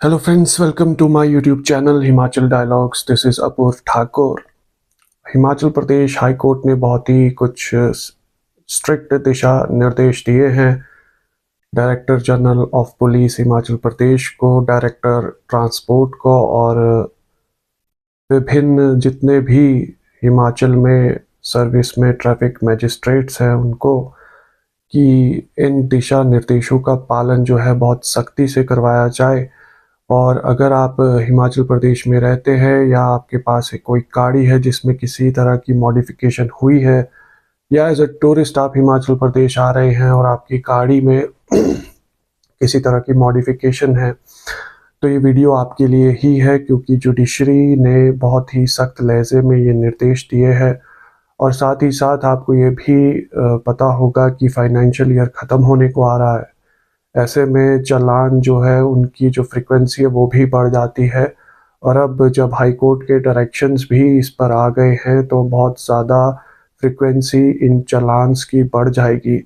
Hello friends, welcome to my YouTube channel Himachal Dialogues. This is Apurv Thakur. Himachal Pradesh high court ने बहुत ही कुछ strict दिशा निर्देश दिए हैं director general of police Himachal Pradesh को, डायरेक्टर ट्रांसपोर्ट को और विभिन्न जितने भी हिमाचल में सर्विस में ट्रैफिक मैजिस्ट्रेट्स हैं उनको, कि इन दिशा निर्देशों का पालन जो है बहुत सख्ती से करवाया जाए। और अगर आप हिमाचल प्रदेश में रहते हैं या आपके पास कोई गाड़ी है जिसमें किसी तरह की मॉडिफिकेशन हुई है, या एज अ टूरिस्ट आप हिमाचल प्रदेश आ रहे हैं और आपकी गाड़ी में किसी तरह की मॉडिफिकेशन है, तो ये वीडियो आपके लिए ही है, क्योंकि जुडिशरी ने बहुत ही सख्त लहजे में ये निर्देश दिए हैं। और साथ ही साथ आपको ये भी पता होगा कि फाइनेंशियल ईयर ख़त्म होने को आ रहा है। ऐसे में चालान जो है उनकी जो फ्रीक्वेंसी है वो भी बढ़ जाती है। और अब जब हाई कोर्ट के डायरेक्शंस भी इस पर आ गए हैं तो बहुत ज़्यादा फ्रीक्वेंसी इन चालान्स की बढ़ जाएगी।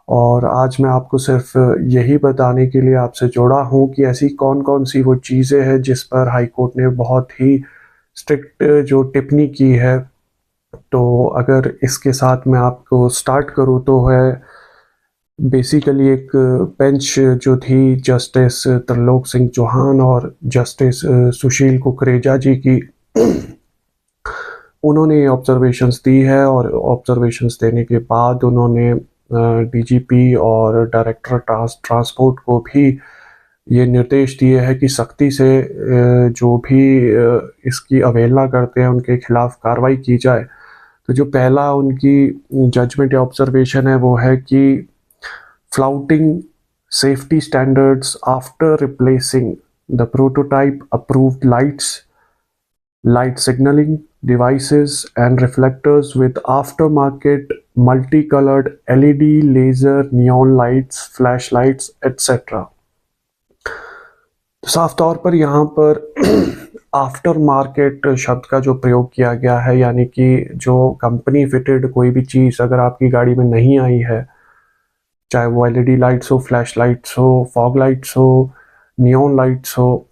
और आज मैं आपको सिर्फ यही बताने के लिए आपसे जोड़ा हूँ कि ऐसी कौन कौन सी वो चीज़ें हैं जिस पर हाई कोर्ट ने बहुत ही स्ट्रिक्ट जो टिप्पणी की है। तो अगर इसके साथ मैं आपको स्टार्ट करूँ तो है बेसिकली एक बेंच जो थी जस्टिस त्रिलोक सिंह चौहान और जस्टिस सुशील कुकरेजा जी की, उन्होंने ऑब्जर्वेशंस दी है। और ऑब्जर्वेशंस देने के बाद उन्होंने डीजीपी और डायरेक्टर ट्रांसपोर्ट को भी ये निर्देश दिए हैं कि सख्ती से जो भी इसकी अवहेलना करते हैं उनके खिलाफ कार्रवाई की जाए। तो जो पहला उनकी जजमेंट या ऑब्जर्वेशन है वो है कि flouting safety standards after replacing the prototype approved lights, light signaling devices and reflectors with aftermarket multicolored LED, laser, neon lights, flashlights, etc. साफ तौर पर यहाँ पर आफ्टर मार्केट शब्द का जो प्रयोग किया गया है, यानी कि जो कंपनी फिटेड कोई भी चीज़ अगर आपकी गाड़ी में नहीं आई है, चाहे वो एलईडी लाइट्स हो, फ्लैश लाइट्स हो, फॉग लाइट्स हो, नियॉन लाइट्स हो,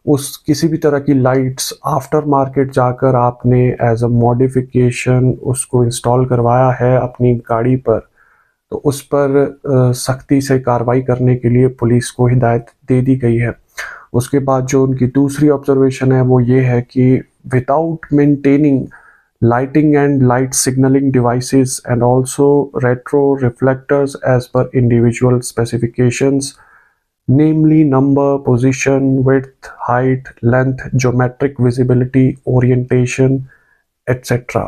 उस किसी भी तरह की लाइट्स आफ्टर मार्केट जाकर आपने एज अ मॉडिफिकेशन उसको इंस्टॉल करवाया है अपनी गाड़ी पर, तो उस पर सख्ती से कार्रवाई करने के लिए पुलिस को हिदायत दे दी गई है। उसके बाद जो उनकी दूसरी ऑब्जर्वेशन है वो ये है कि without maintaining lighting and light signaling devices and also retro reflectors as per individual specifications, namely number, position, width, height, length, geometric visibility, orientation, etc.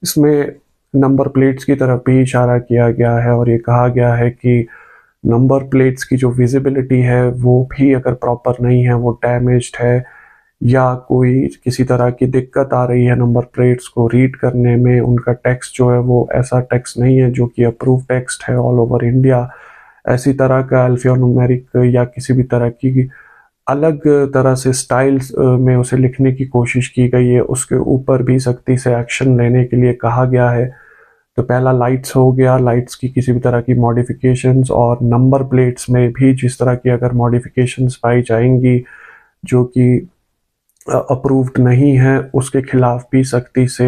इसमें नंबर प्लेट्स की तरफ भी इशारा किया गया है और ये कहा गया है कि नंबर प्लेट्स की जो विजिबिलिटी है वो भी अगर प्रॉपर नहीं है, वो डैमेज्ड है या कोई किसी तरह की दिक्कत आ रही है नंबर प्लेट्स को रीड करने में, उनका टेक्स्ट जो है वो ऐसा टेक्स्ट नहीं है जो कि अप्रूव टेक्स्ट है ऑल ओवर इंडिया, ऐसी तरह का अल्फान्यूमेरिक या किसी भी तरह की अलग तरह से स्टाइल्स में उसे लिखने की कोशिश की गई है, उसके ऊपर भी सख्ती से एक्शन लेने के लिए कहा गया है। तो पहला लाइट्स हो गया, लाइट्स की किसी भी तरह की मॉडिफिकेशंस, और नंबर प्लेट्स में भी जिस तरह की अगर मॉडिफिकेशंस पाई जाएंगी जो कि अप्रूव्ड नहीं है, उसके खिलाफ भी सख्ती से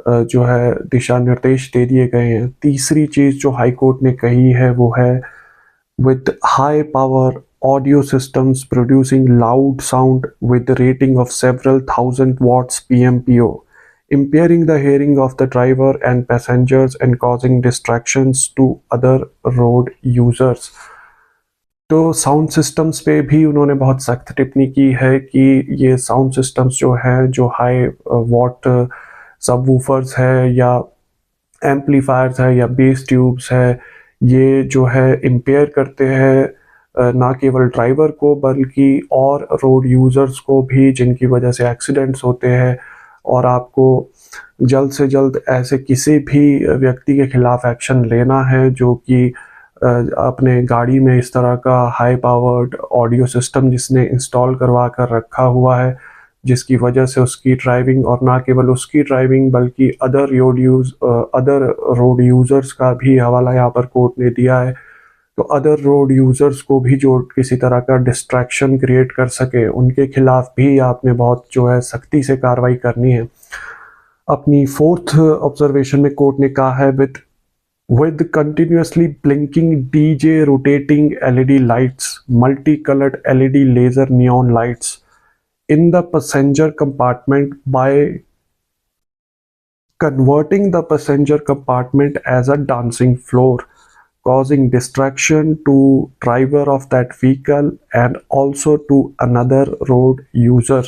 जो है दिशा निर्देश दे दिए गए हैं। तीसरी चीज़ जो हाई कोर्ट ने कही है वो है with high power audio systems producing loud sound with rating of several thousand watts PMPO, impairing the hearing of the driver and passengers and causing distractions to other road users। तो sound systems पे भी उन्होंने बहुत सख्त टिप्पणी की है कि ये साउंड सिस्टम्स जो है, जो हाई वॉट सबवूफर्स है या एम्पलीफायर्स है या बेस ट्यूब्स है, ये जो है इम्पेयर करते हैं ना केवल ड्राइवर को बल्कि और रोड यूज़र्स को भी, जिनकी वजह से एक्सीडेंट्स होते हैं। और आपको जल्द से जल्द ऐसे किसी भी व्यक्ति के खिलाफ एक्शन लेना है जो कि अपने गाड़ी में इस तरह का हाई पावर्ड ऑडियो सिस्टम जिसने इंस्टॉल करवा कर रखा हुआ है, जिसकी वजह से उसकी ड्राइविंग, और ना केवल उसकी ड्राइविंग बल्कि अदर रोड यूज़र्स का भी हवाला यहाँ पर कोर्ट ने दिया है। तो अदर रोड यूज़र्स को भी जो किसी तरह का डिस्ट्रैक्शन क्रिएट कर सके, उनके खिलाफ भी आपने बहुत जो है सख्ती से कार्रवाई करनी है। अपनी फोर्थ ऑब्जर्वेशन में कोर्ट ने कहा है with continuously blinking DJ rotating LED lights, multicolored LED laser neon lights in the passenger compartment by converting the passenger compartment as a dancing floor, causing distraction to driver of that vehicle and also to another road user।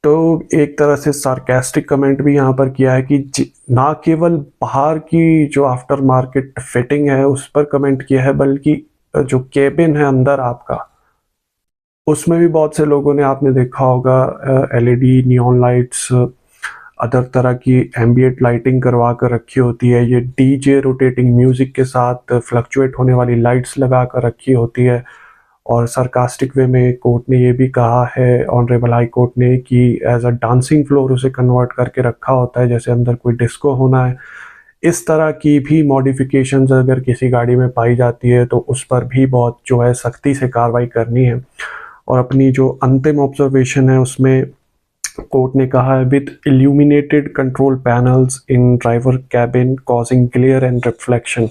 तो एक तरह से sarcastic comment भी यहाँ पर किया है कि ना केवल बाहर की जो आफ्टर मार्केट फिटिंग है उस पर कमेंट किया है, बल्कि जो केबिन है अंदर आपका, उसमें भी बहुत से लोगों ने, आपने देखा होगा, एलईडी नियॉन लाइट्स, अदर तरह की एम्बिएंट लाइटिंग करवा कर रखी होती है। ये डीजे रोटेटिंग म्यूजिक के साथ फ्लक्चुएट होने वाली लाइट्स लगा कर रखी होती है। और सरकास्टिक वे में कोर्ट ने ये भी कहा है, ऑनरेबल हाई कोर्ट ने, कि एज अ डांसिंग फ्लोर उसे कन्वर्ट करके रखा होता है, जैसे अंदर कोई डिस्को होना है। इस तरह की भी मॉडिफिकेशंस अगर किसी गाड़ी में पाई जाती है तो उस पर भी बहुत जो है सख्ती से कार्रवाई करनी है। और अपनी जो अंतिम ऑब्जर्वेशन है उसमें कोर्ट ने कहा है, with illuminated control panels in driver cabin causing glare and reflection.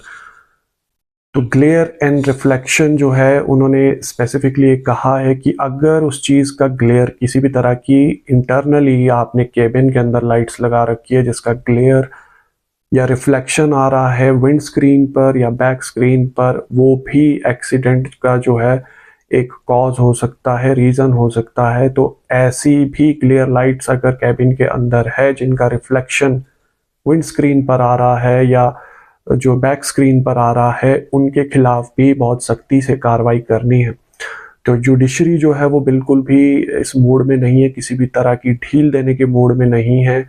तो ग्लेयर एंड रिफ्लेक्शन जो है, उन्होंने स्पेसिफिकली कहा है कि अगर उस चीज़ का ग्लेयर किसी भी तरह की इंटरनली आपने केबिन के अंदर लाइट्स लगा रखी है जिसका ग्लेयर या रिफ्लेक्शन आ रहा है विंड स्क्रीन पर या बैक स्क्रीन पर, वो भी एक्सीडेंट का जो है एक कॉज हो सकता है, रीज़न हो सकता है। तो ऐसी भी ग्लेयर लाइट्स अगर कैबिन के अंदर है जिनका रिफ्लेक्शन विंड स्क्रीन पर आ रहा है या जो बैक स्क्रीन पर आ रहा है, उनके खिलाफ भी बहुत सख्ती से कार्रवाई करनी है। तो जुडिशरी जो है वो बिल्कुल भी इस मूड में नहीं है, किसी भी तरह की ढील देने के मूड में नहीं है।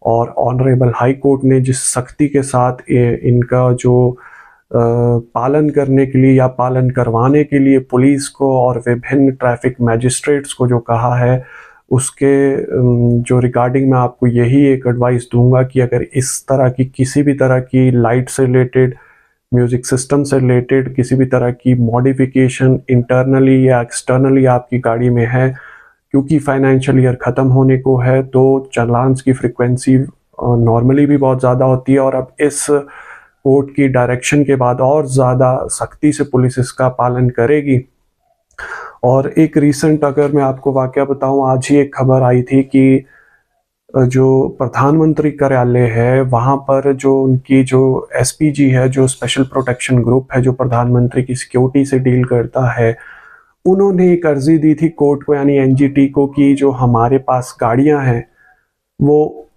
और ऑनरेबल हाई कोर्ट ने जिस सख्ती के साथ इनका जो पालन करने के लिए या पालन करवाने के लिए पुलिस को और विभिन्न ट्रैफिक मैजिस्ट्रेट्स को जो कहा है, उसके जो रिगार्डिंग मैं आपको यही एक एडवाइस दूंगा कि अगर इस तरह की किसी भी तरह की लाइट से रिलेटेड, म्यूज़िक सिस्टम से रिलेटेड किसी भी तरह की मॉडिफिकेशन इंटरनली या एक्सटर्नली आपकी गाड़ी में है, क्योंकि फाइनेंशियल ईयर ख़त्म होने को है, तो चालान्स की फ्रिक्वेंसी नॉर्मली भी बहुत ज़्यादा होती है। और अब इस कोर्ट की डायरेक्शन के बाद और ज़्यादा सख्ती से पुलिस इसका पालन करेगी। और एक रीसेंट अगर मैं आपको वाकया बताऊं, आज ही एक खबर आई थी कि जो प्रधानमंत्री कार्यालय है वहाँ पर जो उनकी जो एसपीजी है, जो स्पेशल प्रोटेक्शन ग्रुप है, जो प्रधानमंत्री की सिक्योरिटी से डील करता है, उन्होंने एक अर्जी दी थी कोर्ट को, यानी एनजीटी को, कि जो हमारे पास गाड़ियाँ हैं वो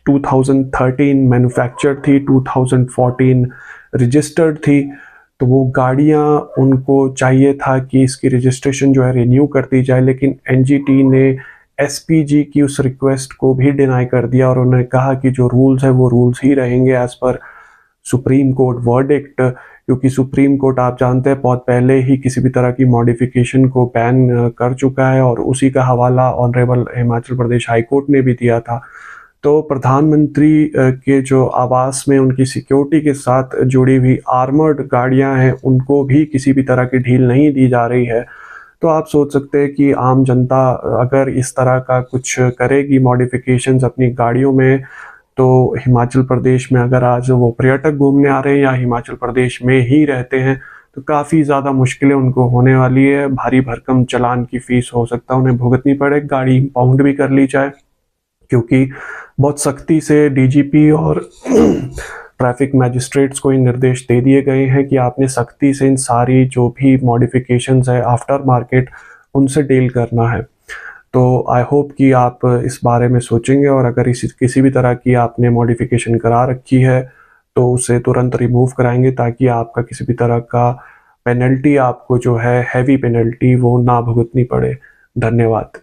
2013 मैन्युफैक्चर्ड थी, 2014 रजिस्टर्ड थी। तो वो गाड़ियाँ उनको चाहिए था कि इसकी रजिस्ट्रेशन जो है रिन्यू कर दी जाए, लेकिन एनजीटी ने एसपीजी की उस रिक्वेस्ट को भी डिनाई कर दिया और उन्होंने कहा कि जो रूल्स है वो रूल्स ही रहेंगे as per supreme court verdict. क्योंकि सुप्रीम कोर्ट, आप जानते हैं, बहुत पहले ही किसी भी तरह की मॉडिफिकेशन को बैन कर चुका है और उसी का हवाला honourable Himachal Pradesh high court ने भी दिया था। तो प्रधानमंत्री के जो आवास में उनकी सिक्योरिटी के साथ जुड़ी हुई आर्मर्ड गाड़ियां हैं, उनको भी किसी भी तरह की ढील नहीं दी जा रही है। तो आप सोच सकते हैं कि आम जनता अगर इस तरह का कुछ करेगी मॉडिफिकेशंस अपनी गाड़ियों में, तो हिमाचल प्रदेश में अगर आज वो पर्यटक घूमने आ रहे हैं या हिमाचल प्रदेश में ही रहते हैं, तो काफ़ी ज़्यादा मुश्किलें उनको होने वाली है। भारी भरकम चालान की फ़ीस हो सकता है उन्हें भुगतनी पड़े, गाड़ी इम्पाउंड भी कर ली जाए, क्योंकि बहुत सख्ती से डीजीपी और ट्रैफिक मैजिस्ट्रेट्स को इन निर्देश दे दिए गए हैं कि आपने सख्ती से इन सारी जो भी मॉडिफिकेशंस है आफ्टर मार्केट, उनसे डील करना है। तो आई होप कि आप इस बारे में सोचेंगे और अगर किसी भी तरह की आपने मॉडिफिकेशन करा रखी है तो उसे तुरंत रिमूव कराएंगे, ताकि आपका किसी भी तरह का पेनल्टी, आपको जो है हैवी पेनल्टी, वो ना भुगतनी पड़े। धन्यवाद।